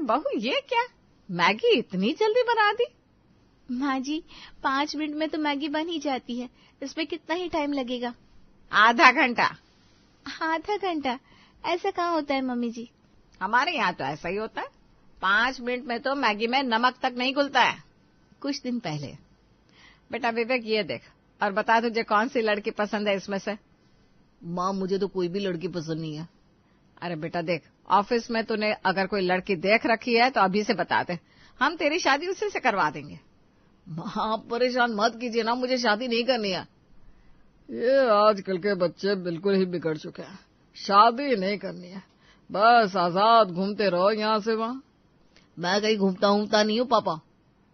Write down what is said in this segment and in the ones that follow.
बहू ये क्या, मैगी इतनी जल्दी बना दी? माँ जी 5 मिनट में तो मैगी बन ही जाती है, इसमें कितना ही टाइम लगेगा? आधा घंटा। आधा घंटा? ऐसा कहाँ होता है मम्मी जी? हमारे यहाँ तो ऐसा ही होता है। 5 मिनट में तो मैगी में नमक तक नहीं घुलता है। कुछ दिन पहले। बेटा विवेक ये देख और बता तुझे कौन सी लड़की पसंद है इसमें से? माँ मुझे तो कोई भी लड़की पसंद नहीं है। अरे बेटा देख, ऑफिस में तूने अगर कोई लड़की देख रखी है तो अभी से बता दे, हम तेरी शादी उसी से करवा देंगे। माँ परेशान मत कीजिए ना, मुझे शादी नहीं करनी है। ये आजकल के बच्चे बिल्कुल ही बिगड़ चुके हैं, शादी नहीं करनी है, बस आजाद घूमते रहो यहाँ से वहाँ। मैं कहीं घूमता नहीं हूँ पापा,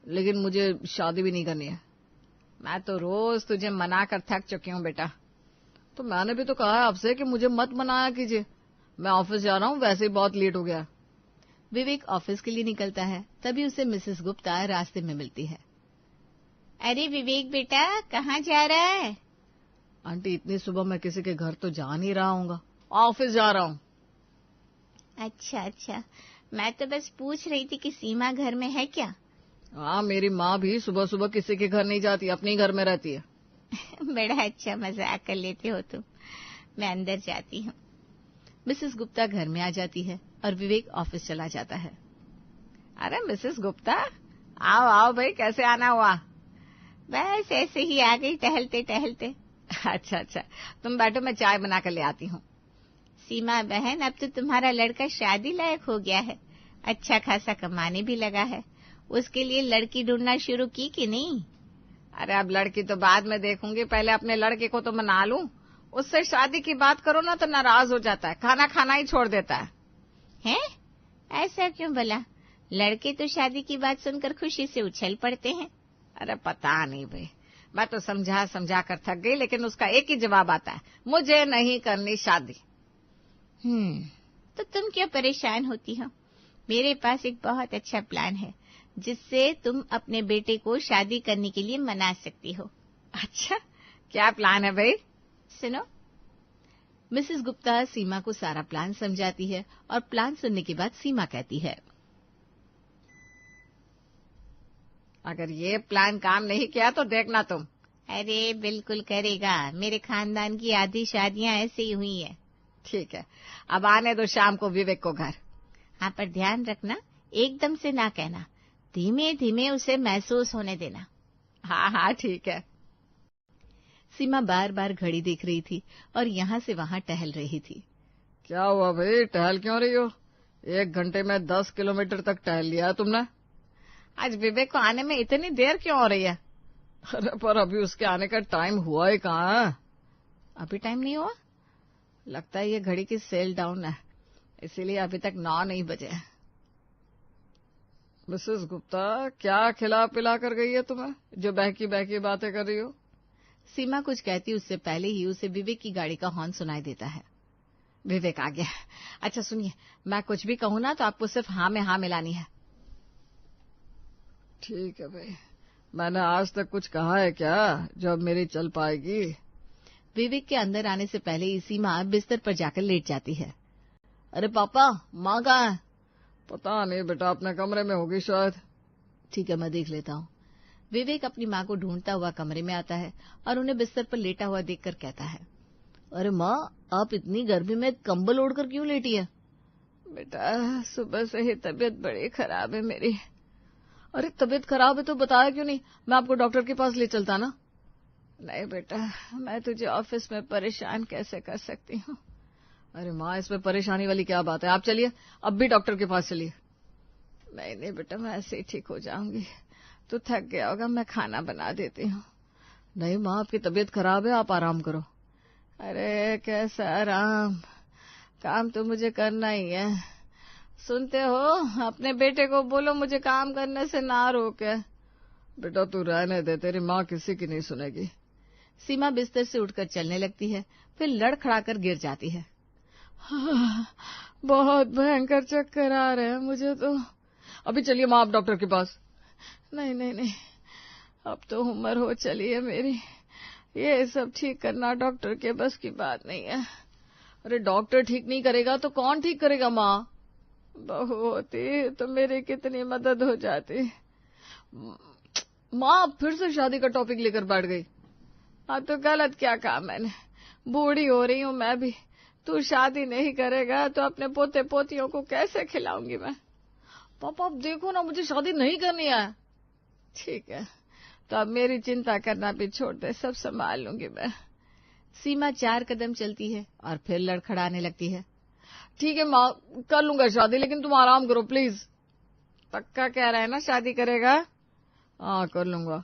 लेकिन मुझे शादी भी नहीं करनी है। मैं तो रोज तुझे मना कर थक चुकी हूँ बेटा। तो मैंने भी तो कहा है आपसे कि मुझे मत मनाया कीजिए, मैं ऑफिस जा रहा हूँ, वैसे ही बहुत लेट हो गया। विवेक ऑफिस के लिए निकलता है, तभी उसे मिसेस गुप्ता रास्ते में मिलती है। अरे विवेक बेटा कहाँ जा रहा है? आंटी इतनी सुबह मैं किसी के घर तो जा नहीं रहा हूँ, ऑफिस जा रहा हूँ। अच्छा, मैं तो बस पूछ रही थी कि सीमा घर में है क्या? हाँ, मेरी माँ भी सुबह सुबह किसी के घर नहीं जाती, अपने घर में रहती है। बड़ा अच्छा मजाक कर लेते हो तुम। मैं अंदर जाती हूँ। मिसेस गुप्ता घर में आ जाती है और विवेक ऑफिस चला जाता है। अरे मिसेस गुप्ता, आओ भाई, कैसे आना हुआ? बस ऐसे ही आ गई टहलते टहलते। अच्छा, तुम बैठो, मैं चाय बना कर ले आती हूँ। सीमा बहन, अब तो तुम्हारा लड़का शादी लायक हो गया है, अच्छा खासा कमाने भी लगा है, उसके लिए लड़की ढूंढना शुरू की कि नहीं? अरे अब लड़की तो बाद में देखूंगी, पहले अपने लड़के को तो मना लूं। उससे शादी की बात करो ना तो नाराज हो जाता है, खाना खाना ही छोड़ देता है। हैं? ऐसा क्यों भला? लड़के तो शादी की बात सुनकर खुशी से उछल पड़ते हैं। अरे पता नहीं भाई, मैं तो समझा कर थक गई, लेकिन उसका एक ही जवाब आता है, मुझे नहीं करनी शादी। तो तुम क्यों परेशान होती हो? मेरे पास एक बहुत अच्छा प्लान है, जिससे तुम अपने बेटे को शादी करने के लिए मना सकती हो। अच्छा, क्या प्लान है भाई? सुनो। मिसेस गुप्ता सीमा को सारा प्लान समझाती है और प्लान सुनने के बाद सीमा कहती है, अगर ये प्लान काम नहीं किया तो देखना तुम। अरे बिल्कुल करेगा, मेरे खानदान की आधी शादियां ऐसे ही हुई है। ठीक है, अब आने दो शाम को विवेक को घर। हाँ, पर ध्यान रखना, एकदम से ना कहना, धीमे धीमे उसे महसूस होने देना। हाँ ठीक है। सीमा बार बार घड़ी देख रही थी और यहाँ से वहाँ टहल रही थी। क्या हुआ भाई, टहल क्यों रही हो? 1 घंटे में 10 किलोमीटर तक टहल लिया तुमने। आज विवेक को आने में इतनी देर क्यों हो रही है? अरे पर अभी उसके आने का टाइम हुआ ही कहाँ है? अभी टाइम नहीं हुआ? लगता है ये घड़ी की सेल डाउन है, इसीलिए अभी तक 9 नहीं बजे। मिसेस गुप्ता, क्या खिला पिला कर गई है तुम्हें, जो बहकी बहकी बातें कर रही हो? सीमा कुछ कहती उससे पहले ही उसे विवेक की गाड़ी का हॉर्न सुनाई देता है। विवेक आ गया। अच्छा सुनिए, मैं कुछ भी कहूँ ना तो आपको सिर्फ हाँ में हाँ मिलानी है। ठीक है भाई, मैंने आज तक कुछ कहा है क्या जो अब मेरी चल पाएगी? विवेक के अंदर आने से पहले ही सीमा बिस्तर पर जाकर लेट जाती है। अरे पापा, माँ कहाँ है? पता नहीं बेटा, अपने कमरे में होगी शायद। ठीक है, मैं देख लेता हूँ। विवेक अपनी माँ को ढूंढता हुआ कमरे में आता है और उन्हें बिस्तर पर लेटा हुआ देखकर कहता है, अरे माँ, आप इतनी गर्मी में कंबल ओढ़कर क्यों लेटी है? बेटा सुबह से ही तबीयत बड़ी खराब है मेरी। अरे तबीयत खराब है तो बताया क्यों नहीं, मैं आपको डॉक्टर के पास ले चलता ना। नहीं बेटा, मैं तुझे ऑफिस में परेशान कैसे कर सकती हूँ। अरे माँ, इसमें परेशानी वाली क्या बात है, आप चलिए, अब भी डॉक्टर के पास चलिए। नहीं बेटा, मैं ऐसे ही ठीक हो जाऊंगी, तू थक गया होगा, मैं खाना बना देती हूँ। नहीं माँ, आपकी तबीयत खराब है, आप आराम करो। अरे कैसा आराम, काम तो मुझे करना ही है। सुनते हो, अपने बेटे को बोलो मुझे काम करने से ना रोके। बेटा तू रहने दे, तेरी माँ किसी की नहीं सुनेगी। सीमा बिस्तर से उठकर चलने लगती है, फिर लड़खड़ाकर गिर जाती है। बहुत भयंकर चक्कर आ रहे हैं मुझे तो। अभी चलिए माँ आप डॉक्टर के पास। नहीं, अब तो उम्र हो चली है मेरी, ये सब ठीक करना डॉक्टर के बस की बात नहीं है। अरे डॉक्टर ठीक नहीं करेगा तो कौन ठीक करेगा माँ? बहू होती तो मेरी कितनी मदद हो जाती। माँ फिर से शादी का टॉपिक लेकर बैठ गई। हाँ तो गलत क्या कहा मैंने? बूढ़ी हो रही हूँ मैं भी। तू शादी नहीं करेगा तो अपने पोते पोतियों को कैसे खिलाऊंगी मैं? पापा आप देखो ना, मुझे शादी नहीं करनी है। ठीक है, तो अब मेरी चिंता करना भी छोड़ दे, सब संभाल लूंगी मैं। सीमा 4 कदम चलती है और फिर लड़खड़ाने लगती है। ठीक है माँ, कर लूंगा शादी, लेकिन तुम आराम करो प्लीज। पक्का कह रहा है ना शादी करेगा? हाँ कर लूंगा।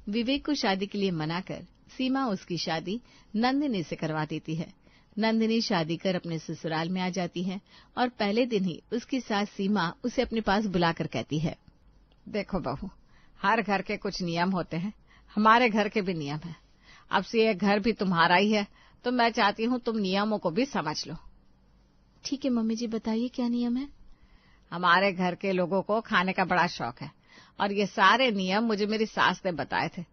विवेक को शादी के लिए मना कर सीमा उसकी शादी नंदिनी से करवा देती है। नंदिनी शादी कर अपने ससुराल में आ जाती है और पहले दिन ही उसकी सास सीमा उसे अपने पास बुलाकर कहती है, देखो बहू, हर घर के कुछ नियम होते हैं, हमारे घर के भी नियम हैं। अब से ये घर भी तुम्हारा ही है, तो मैं चाहती हूँ तुम नियमों को भी समझ लो। ठीक है मम्मी जी, बताइए क्या नियम है? हमारे घर के लोगों को खाने का बड़ा शौक है और ये सारे नियम मुझे मेरी सास ने बताए थे।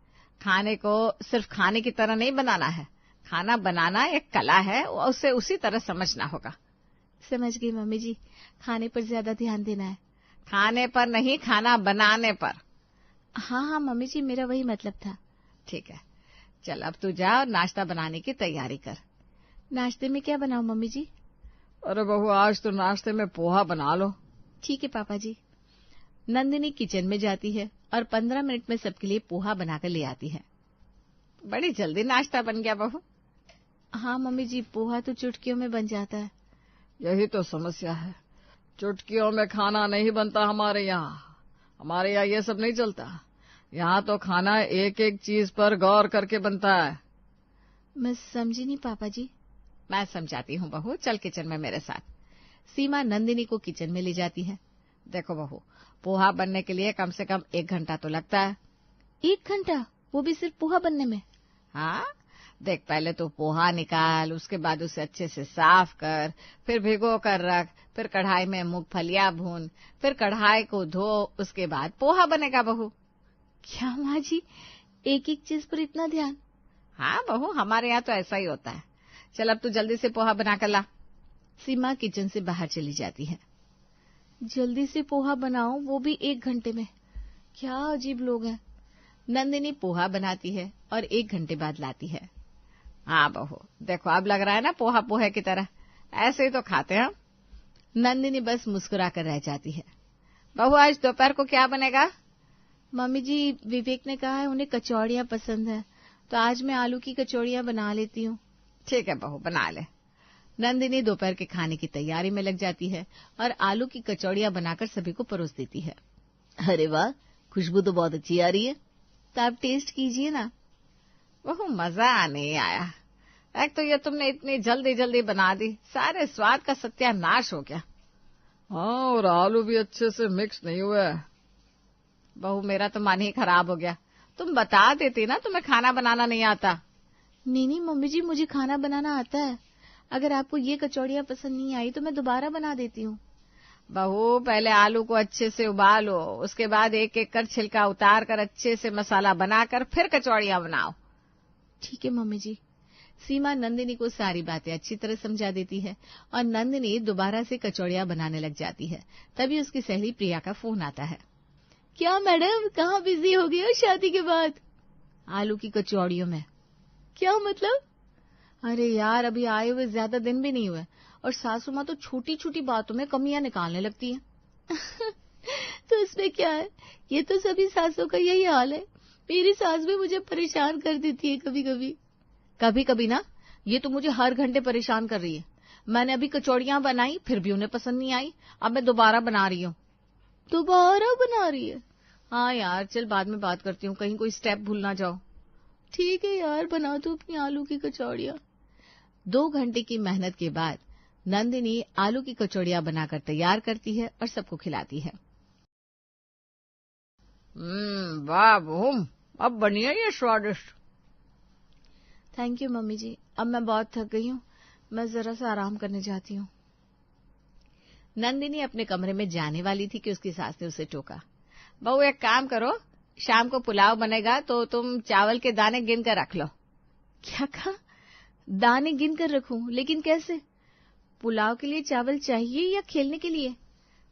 खाने को सिर्फ खाने की तरह नहीं बनाना है, खाना बनाना एक कला है, उसे उसी तरह समझना होगा। समझ गई मम्मी जी, खाने पर ज्यादा ध्यान देना है। खाने पर नहीं, खाना बनाने पर। हाँ हाँ मम्मी जी, मेरा वही मतलब था। ठीक है, चल अब तू जा और नाश्ता बनाने की तैयारी कर। नाश्ते में क्या बनाऊं मम्मी जी? अरे बहू, आज तो नाश्ते में पोहा बना लो। ठीक है पापा जी। नंदिनी किचन में जाती है और 15 मिनट में सबके लिए पोहा बनाकर ले आती है। बड़ी जल्दी नाश्ता बन गया बहू। हाँ मम्मी जी, पोहा तो चुटकियों में बन जाता है। यही तो समस्या है, चुटकियों में खाना नहीं बनता हमारे यहाँ। हमारे यहाँ ये सब नहीं चलता। यहाँ तो खाना एक एक चीज पर गौर करके बनता है। मैं समझी नहीं पापा जी। मैं समझाती हूँ बहू, चल किचन में मेरे साथ। सीमा नंदिनी को किचन में ले जाती है। देखो बहू, पोहा बनने के लिए कम से कम 1 घंटा तो लगता है। 1 घंटा? वो भी सिर्फ पोहा बनने में? हाँ, देख पहले तो पोहा निकाल, उसके बाद उसे अच्छे से साफ कर, फिर भिगो कर रख, फिर कढ़ाई में मूंगफलियां भून, फिर कढ़ाई को धो, उसके बाद पोहा बनेगा बहू। क्या माँ जी, एक एक चीज पर इतना ध्यान? हाँ बहू, हमारे यहाँ तो ऐसा ही होता है। चल अब तू जल्दी से पोहा बना कर ला। सीमा किचन से बाहर चली जाती है। जल्दी से पोहा बनाओ, वो भी 1 घंटे में? क्या अजीब लोग हैं। नंदिनी पोहा बनाती है और 1 घंटे बाद लाती है। हाँ बहू, देखो अब लग रहा है ना पोहा पोहे की तरह, ऐसे ही तो खाते हैं। नंदिनी बस मुस्कुरा कर रह जाती है। बहू, आज दोपहर को क्या बनेगा? मम्मी जी, विवेक ने कहा है उन्हें कचौड़ियाँ पसंद है, तो आज मैं आलू की कचौड़ियाँ बना लेती हूँ। ठीक है बहू, बना ले। नंदिनी दोपहर के खाने की तैयारी में लग जाती है और आलू की कचौड़ियाँ बनाकर सभी को परोस देती है। अरे वाह, खुशबू तो बहुत अच्छी आ रही है, तो आप टेस्ट कीजिए ना। बहू, मजा नहीं आया। एक तो ये तुमने इतनी जल्दी जल्दी बना दी, सारे स्वाद का सत्यानाश हो गया। हाँ, और आलू भी अच्छे से मिक्स नहीं हुआ है। बहू, मेरा तो मन ही खराब हो गया। तुम बता देती ना तुम्हें खाना बनाना नहीं आता। नहीं मम्मी जी, मुझे खाना बनाना आता है। अगर आपको ये कचौड़ियाँ पसंद नहीं आई तो मैं दोबारा बना देती हूँ। बहू, पहले आलू को अच्छे से उबालो, उसके बाद एक एक कर छिलका उतार कर अच्छे से मसाला बनाकर फिर कचौड़ियाँ बनाओ। ठीक है मम्मी जी। सीमा नंदिनी को सारी बातें अच्छी तरह समझा देती है और नंदिनी दोबारा से कचौड़ियाँ बनाने लग जाती है। तभी उसकी सहेली प्रिया का फोन आता है। क्या मैडम, कहाँ बिजी हो गई हो शादी के बाद? आलू की कचौड़ियों में। क्या मतलब? अरे यार, अभी आए हुए ज्यादा दिन भी नहीं हुए और सासू माँ तो छोटी छोटी बातों में कमियां निकालने लगती है। तो इसमें क्या है, ये तो सभी सासों का यही हाल है। मेरी सास भी मुझे परेशान कर देती है कभी कभी। कभी कभी ना, ये तो मुझे हर घंटे परेशान कर रही है। मैंने अभी कचौड़ियां बनाई, फिर भी उन्हें पसंद नहीं आई। अब मैं दोबारा बना रही हूँ। दोबारा बना रही है? हाँ यार, चल बाद में बात करती हूँ, कहीं कोई स्टेप भूल ना जाओ। ठीक है यार, बना दो अपनी आलू की कचौड़ियाँ। 2 घंटे की मेहनत के बाद नंदिनी आलू की कचौड़ियाँ बनाकर तैयार करती है और सबको खिलाती है। वाह बहू, अब बनी है ये स्वादिष्ट। थैंक यू मम्मी जी, अब मैं बहुत थक गई हूँ, मैं जरा सा आराम करने जाती हूँ। नंदिनी अपने कमरे में जाने वाली थी कि उसकी सास ने उसे टोका। बहू, एक काम करो, शाम को पुलाव बनेगा तो तुम चावल के दाने गिन कर रख लो। क्या कहा? दाने गिन कर रखूं? लेकिन कैसे? पुलाव के लिए चावल चाहिए या खेलने के लिए?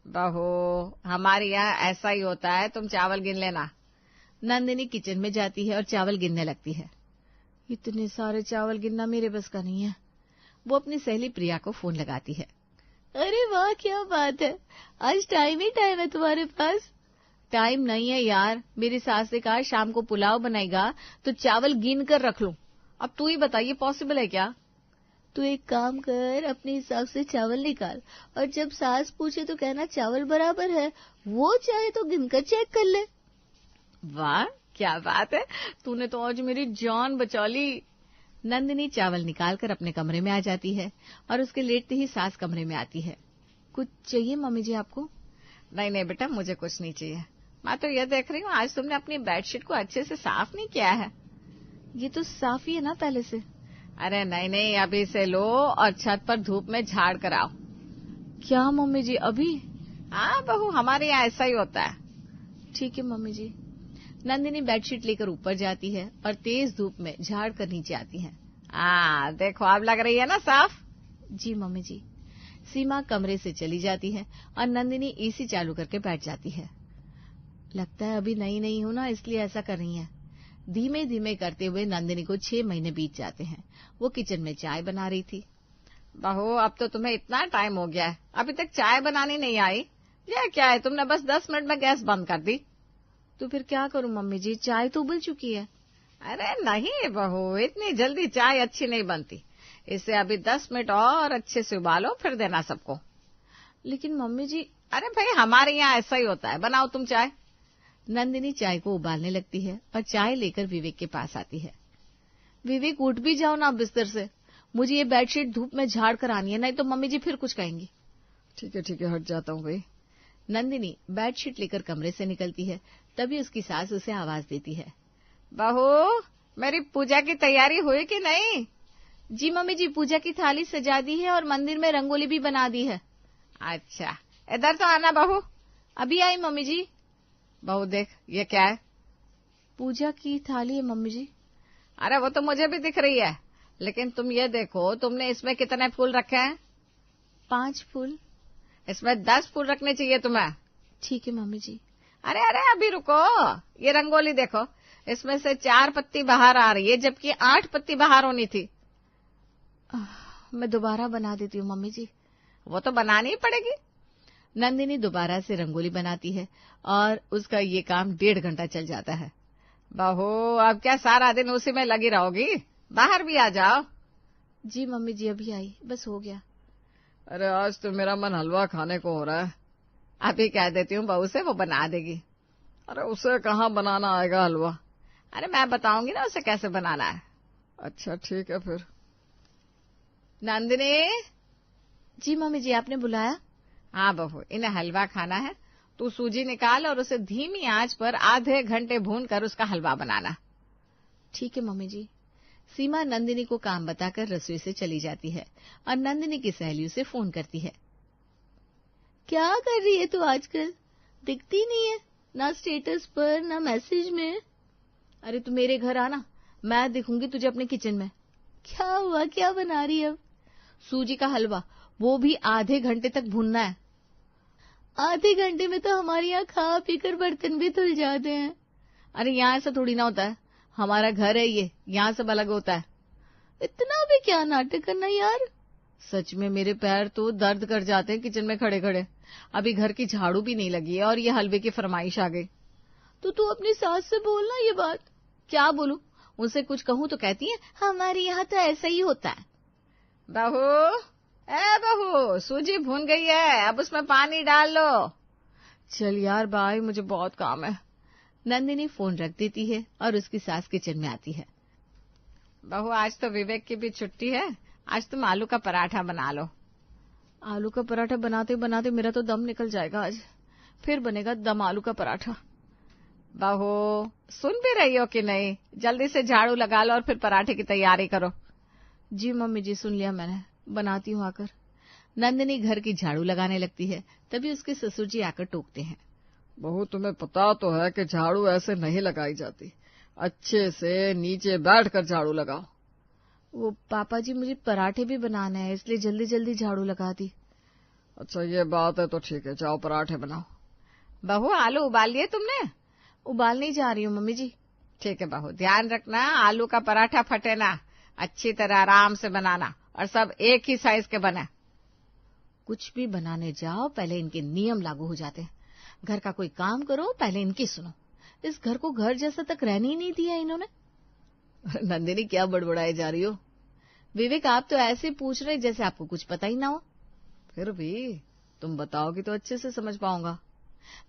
बहू हमारे यहाँ ऐसा ही होता है, तुम चावल गिन लेना। नंदिनी किचन में जाती है और चावल गिनने लगती है। इतने सारे चावल गिनना मेरे बस का नहीं है। वो अपनी सहेली प्रिया को फोन लगाती है। अरे वाह, क्या बात है, आज टाइम ही टाइम है तुम्हारे पास। टाइम नहीं है यार, मेरी सास ने कहा शाम को पुलाव बनाएगा तो चावल गिन कर रख लूं। अब तू ही बता, ये पॉसिबल है क्या? तू एक काम कर, अपने हिसाब से चावल निकाल और जब सास पूछे तो कहना चावल बराबर है, वो चाहे तो गिनकर चेक कर ले। वाह क्या बात है, तूने तो आज मेरी जान बचा ली। नंदिनी चावल निकालकर अपने कमरे में आ जाती है और उसके लेटते ही सास कमरे में आती है। कुछ चाहिए मम्मी जी आपको? नहीं नहीं बेटा, मुझे कुछ नहीं चाहिए। मैं तो ये देख रही हूँ आज तुमने अपनी बेडशीट को अच्छे से साफ नहीं किया है। ये तो साफ ही है ना पहले से। अरे नहीं नहीं, अभी से लो और छत पर धूप में झाड़ कर आओ। क्या मम्मी जी, अभी? हाँ बहू, हमारे यहाँ ऐसा ही होता है। ठीक है मम्मी जी। नंदिनी बेडशीट लेकर ऊपर जाती है और तेज धूप में झाड़ कर नीचे आती है। देखो अब लग रही है ना साफ। जी मम्मी जी। सीमा कमरे से चली जाती है और नंदिनी एसी चालू करके बैठ जाती है। लगता है अभी नई नई हूं ना, इसलिए ऐसा कर रही है। धीमे धीमे करते हुए नंदिनी को 6 महीने बीत जाते हैं। वो किचन में चाय बना रही थी। बहू अब तो तुम्हें इतना टाइम हो गया है, अभी तक चाय बनानी नहीं आई? ये क्या है, तुमने बस 10 मिनट में गैस बंद कर दी। तो फिर क्या करूं मम्मी जी, चाय तो उबल चुकी है। अरे नहीं बहू, इतनी जल्दी चाय अच्छी नहीं बनती। इसे अभी 10 मिनट और अच्छे से उबालो, फिर देना सबको। लेकिन मम्मी जी। अरे भाई हमारे यहाँ ऐसा ही होता है, बनाओ तुम चाय। नंदिनी चाय को उबालने लगती है और चाय लेकर विवेक के पास आती है। विवेक उठ भी जाओ ना बिस्तर से, मुझे ये बेडशीट धूप में झाड़ कर आनी है, नहीं तो मम्मी जी फिर कुछ कहेंगी। ठीक है हट जाता हूँ भाई। नंदिनी बेडशीट लेकर कमरे से निकलती है, तभी उसकी सास उसे आवाज देती है। बहू मेरी पूजा की तैयारी हुई कि नहीं? जी मम्मी जी, पूजा की थाली सजा दी है और मंदिर में रंगोली भी बना दी है। अच्छा इधर तो आना बहू। अभी आई मम्मी जी। बहू देख ये क्या है? पूजा की थाली है मम्मी जी। अरे वो तो मुझे भी दिख रही है, लेकिन तुम ये देखो तुमने इसमें कितने फूल रखे हैं? 5 फूल। इसमें 10 फूल रखने चाहिए तुम्हें। ठीक है मम्मी जी। अरे अरे अभी रुको, ये रंगोली देखो, इसमें से 4 पत्ती बाहर आ रही है जबकि 8 पत्ती बाहर होनी थी। मैं दोबारा बना देती हूँ मम्मी जी। वो तो बनानी ही पड़ेगी। नंदिनी दोबारा से रंगोली बनाती है और उसका ये काम 1.5 घंटा चल जाता है। बहू अब क्या सारा दिन उसी में लगी रहोगी? बाहर भी आ जाओ। जी मम्मी जी अभी आई, बस हो गया। अरे आज तो मेरा मन हलवा खाने को हो रहा है। अभी कह देती हूँ बहू से, वो बना देगी। अरे उसे कहाँ बनाना आएगा हलवा? अरे मैं बताऊंगी ना उसे कैसे बनाना है। अच्छा ठीक है फिर। नंदिनी। जी मम्मी जी, आपने बुलाया? हाँ बहू, इन्हें हलवा खाना है, तू सूजी निकाल और उसे धीमी आंच पर आधे घंटे भून कर उसका हलवा बनाना। ठीक है मम्मी जी। सीमा नंदिनी को काम बताकर रसोई से चली जाती है और नंदिनी की सहेली उसे फोन करती है। क्या कर रही है तू आजकल? दिखती नहीं है, ना स्टेटस पर ना मैसेज में। अरे तू मेरे घर आना, मैं दिखूंगी तुझे अपने किचन में। क्या हुआ, क्या बना रही है अब? सूजी का हलवा, वो भी आधे घंटे तक भूनना है। आधे घंटे में तो हमारे यहाँ खा पीकर बर्तन भी धुल जाते हैं। अरे यहाँ ऐसा थोड़ी ना होता है, हमारा घर है ये, यहाँ सब अलग होता है। इतना भी क्या नाटक करना यार। सच में मेरे पैर तो दर्द कर जाते हैं किचन में खड़े खड़े। अभी घर की झाड़ू भी नहीं लगी है और ये हलवे की फरमाइश आ गई। तो तू अपनी सास से बोलना ये बात। क्या बोलूं, उनसे कुछ कहूं तो कहती है हमारे यहाँ तो ऐसा ही होता है। बहू बहू, सूजी भून गई है, अब उसमें पानी डाल लो। चल यार बाय, मुझे बहुत काम है। नंदिनी फोन रख देती है और उसकी सास किचन में आती है। बहू आज तो विवेक की भी छुट्टी है, आज तुम आलू का पराठा बना लो। आलू का पराठा बनाते बनाते मेरा तो दम निकल जाएगा आज। फिर बनेगा दम आलू का पराठा। बहू सुन भी रही हो कि नहीं? जल्दी से झाड़ू लगा लो और फिर पराठे की तैयारी करो। जी मम्मी जी, सुन लिया मैंने, बनाती हूँ आकर। नंदिनी घर की झाड़ू लगाने लगती है, तभी उसके ससुर जी आकर टोकते हैं। बहू तुम्हें पता तो है कि झाड़ू ऐसे नहीं लगाई जाती, अच्छे से नीचे बैठकर झाड़ू लगाओ। वो पापा जी, मुझे पराठे भी बनाने हैं, इसलिए जल्दी जल्दी झाड़ू लगा दी। अच्छा ये बात है तो ठीक है, जाओ पराठे बनाओ। बहू आलू उबाल लिए तुमने? उबालने जा रही हूँ मम्मी जी। ठीक है बहू, ध्यान रखना आलू का पराठा फटे ना, अच्छी तरह आराम से बनाना और सब एक ही साइज के बने। कुछ भी बनाने जाओ पहले इनके नियम लागू हो जाते हैं। घर का कोई काम करो पहले इनकी सुनो। इस घर को घर जैसा तक रहने ही नहीं दिया इन्होंने। नंदिनी क्या बड़बड़ाए जा रही हो? विवेक आप तो ऐसे पूछ रहे जैसे आपको कुछ पता ही ना हो। फिर भी तुम बताओगी तो अच्छे से समझ पाऊंगा।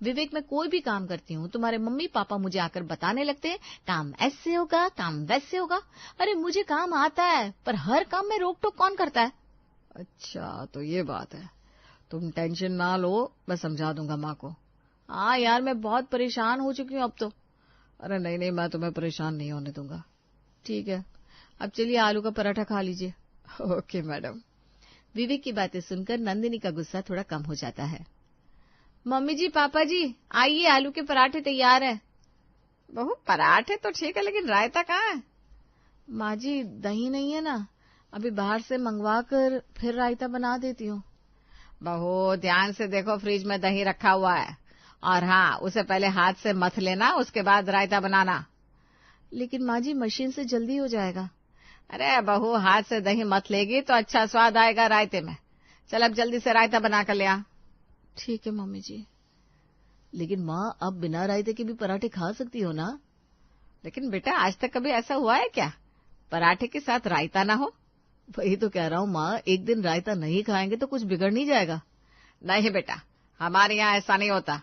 विवेक मैं कोई भी काम करती हूँ तुम्हारे मम्मी पापा मुझे आकर बताने लगते हैं काम ऐसे होगा काम वैसे होगा। अरे मुझे काम आता है पर हर काम में रोक टोक कौन करता है? अच्छा तो ये बात है, तुम टेंशन ना लो, मैं समझा दूंगा माँ को। हाँ यार मैं बहुत परेशान हो चुकी हूँ अब तो। अरे नहीं नहीं, मैं तुम्हें परेशान नहीं होने दूंगा। ठीक है अब चलिए आलू का पराठा खा लीजिए। Okay madam. विवेक की बातें सुनकर नंदिनी का गुस्सा थोड़ा कम हो जाता है। मम्मी जी पापा जी आइए आलू के पराठे तैयार है। बहू पराठे तो ठीक है लेकिन रायता कहाँ है? माँ जी दही नहीं है ना, अभी बाहर से मंगवा कर फिर रायता बना देती हूँ। बहू ध्यान से देखो, फ्रिज में दही रखा हुआ है और हाँ उसे पहले हाथ से मथ लेना, उसके बाद रायता बनाना। लेकिन माँ जी मशीन से जल्दी हो जाएगा। अरे बहू हाथ से दही मथ लेगी तो अच्छा स्वाद आएगा रायते में। चल अब जल्दी से रायता बना कर ले आ। ठीक है मम्मी जी। लेकिन माँ अब बिना रायते के भी पराठे खा सकती हो ना? लेकिन बेटा आज तक कभी ऐसा हुआ है क्या पराठे के साथ रायता ना हो? वही तो कह रहा हूँ माँ, एक दिन रायता नहीं खाएंगे तो कुछ बिगड़ नहीं जाएगा। नहीं बेटा हमारे यहाँ ऐसा नहीं होता।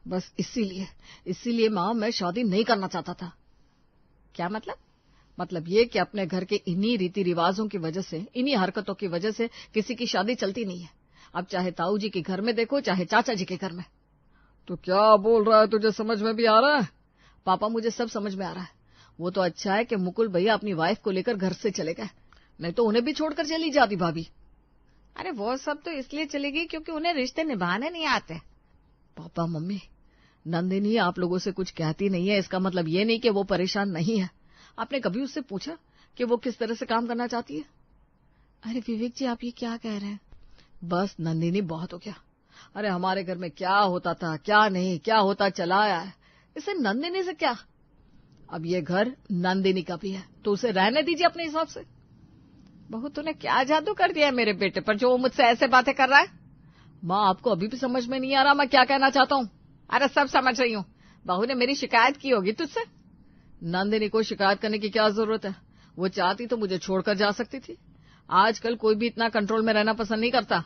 बस इसीलिए माँ मैं शादी नहीं करना चाहता था। क्या मतलब? मतलब ये कि अपने घर के इन्हीं रीति रिवाजों की वजह से, इन्हीं हरकतों की वजह से किसी की शादी चलती नहीं है। अब चाहे ताऊ जी के घर में देखो चाहे चाचा जी के घर में। तो क्या बोल रहा है, तुझे समझ में भी आ रहा है? पापा मुझे सब समझ में आ रहा है। वो तो अच्छा है कि मुकुल भैया अपनी वाइफ को लेकर घर से चले गए, नहीं तो उन्हें भी छोड़कर चली जाती भाभी। अरे वो सब तो इसलिए चलेगी क्योंकि उन्हें रिश्ते निभाने नहीं आते। पापा मम्मी नंदिनी आप लोगों से कुछ कहती नहीं है, इसका मतलब ये नहीं कि वो परेशान नहीं है। आपने कभी उससे पूछा कि वो किस तरह से काम करना चाहती है? अरे विवेक जी आप ये क्या कह रहे हैं? बस नंदिनी बहुत हो गया। अरे हमारे घर में क्या होता था क्या नहीं, क्या होता चला आया है, इसे नंदिनी से क्या। अब ये घर नंदिनी का भी है तो उसे रहने दीजिए अपने हिसाब से। बहू तूने क्या जादू कर दिया है मेरे बेटे पर जो वो मुझसे ऐसे बातें कर रहा है? माँ आपको अभी भी समझ में नहीं आ रहा मैं क्या कहना चाहता हूँ? अरे सब समझ रही हूँ। बहू ने मेरी शिकायत की होगी तुझसे। नंदिनी को शिकायत करने की क्या जरूरत है? वो चाहती तो मुझे छोड़कर जा सकती थी। आजकल कोई भी इतना कंट्रोल में रहना पसंद नहीं करता।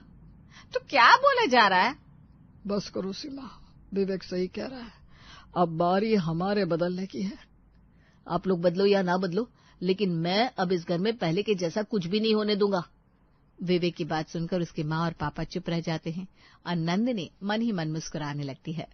तो क्या बोले जा रहा है? बस करो सीमा, विवेक सही कह रहा है। अब बारी हमारे बदलने की है। आप लोग बदलो या ना बदलो लेकिन मैं अब इस घर में पहले के जैसा कुछ भी नहीं होने दूंगा। विवेक की बात सुनकर उसकी माँ और पापा चुप रह जाते हैं और नंदिनी मन ही मन मुस्कुराने लगती है।